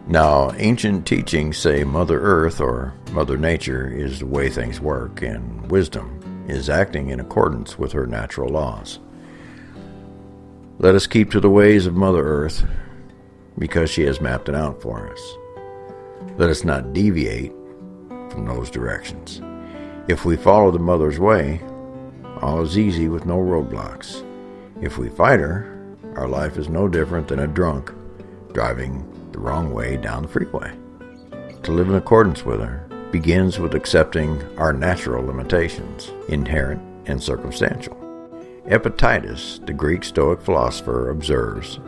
Now, ancient teachings say Mother Earth, or Mother Nature, is the way things work, and wisdom is acting in accordance with her natural laws. Let us keep to the ways of Mother Earth, because she has mapped it out for us. Let us not deviate from those directions. If we follow the Mother's way, all is easy with no roadblocks. If we fight her, our life is no different than a drunk driving the wrong way down the freeway. To live in accordance with her begins with accepting our natural limitations, inherent and circumstantial. Epictetus, the Greek Stoic philosopher, observes,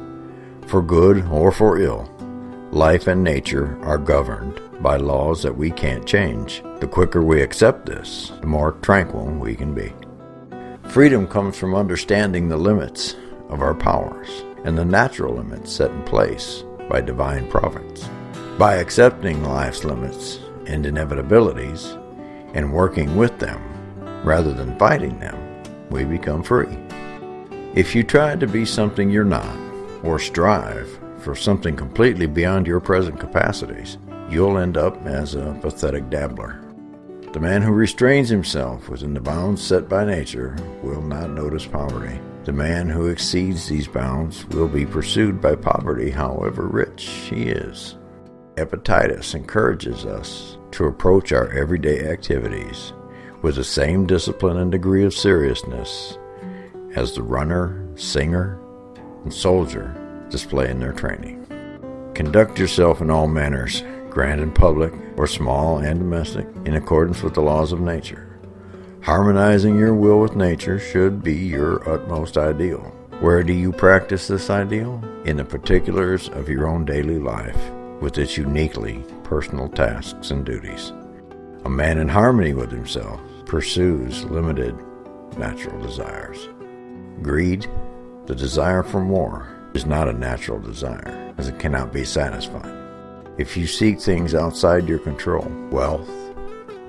"For good or for ill, life and nature are governed by laws that we can't change. The quicker we accept this, the more tranquil we can be." Freedom comes from understanding the limits of our powers and the natural limits set in place by divine providence. By accepting life's limits and inevitabilities and working with them rather than fighting them, we become free. If you try to be something you're not, or strive for something completely beyond your present capacities, you'll end up as a pathetic dabbler. The man who restrains himself within the bounds set by nature will not notice poverty. The man who exceeds these bounds will be pursued by poverty, however rich he is. Epictetus encourages us to approach our everyday activities with the same discipline and degree of seriousness as the runner, singer, and soldier display in their training. Conduct yourself in all manners, grand and public, or small and domestic, in accordance with the laws of nature. Harmonizing your will with nature should be your utmost ideal. Where do you practice this ideal? In the particulars of your own daily life, with its uniquely personal tasks and duties. A man in harmony with himself pursues limited natural desires. Greed, the desire for more, is not a natural desire, as it cannot be satisfied. If you seek things outside your control, wealth,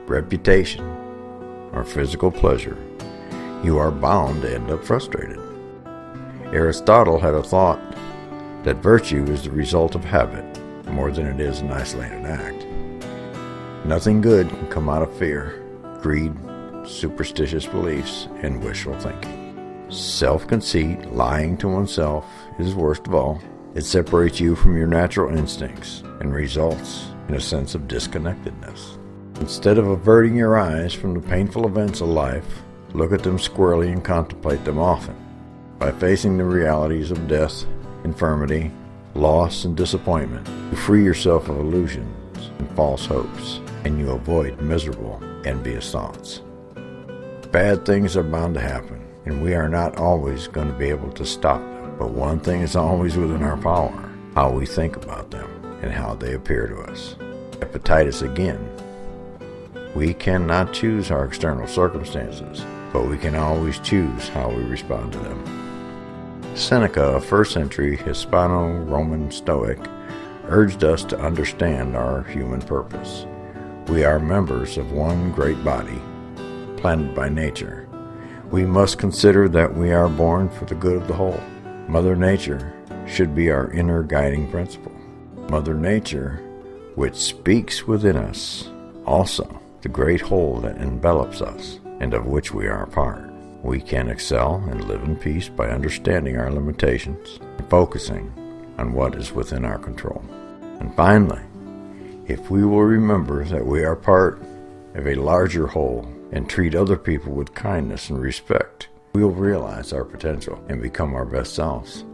reputation, or physical pleasure, you are bound to end up frustrated. Aristotle had a thought that virtue is the result of habit more than it is an isolated act. Nothing good can come out of fear, greed, superstitious beliefs, and wishful thinking. Self-conceit, lying to oneself, is worst of all. It separates you from your natural instincts and results in a sense of disconnectedness. Instead of averting your eyes from the painful events of life, look at them squarely and contemplate them often. By facing the realities of death, infirmity, loss, and disappointment, you free yourself of illusions and false hopes, and you avoid miserable, envious thoughts. Bad things are bound to happen, and we are not always going to be able to stop them. But one thing is always within our power: how we think about them and how they appear to us. Epictetus again. We cannot choose our external circumstances, but we can always choose how we respond to them. Seneca, a first-century Hispano-Roman Stoic, urged us to understand our human purpose. We are members of one great body, planted by nature. We must consider that we are born for the good of the whole. Mother Nature should be our inner guiding principle. Mother Nature, which speaks within us, also the great whole that envelops us and of which we are a part. We can excel and live in peace by understanding our limitations and focusing on what is within our control. And finally, if we will remember that we are part of a larger whole and treat other people with kindness and respect, we will realize our potential and become our best selves.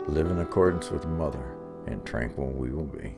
Live in accordance with the Mother, and tranquil we will be.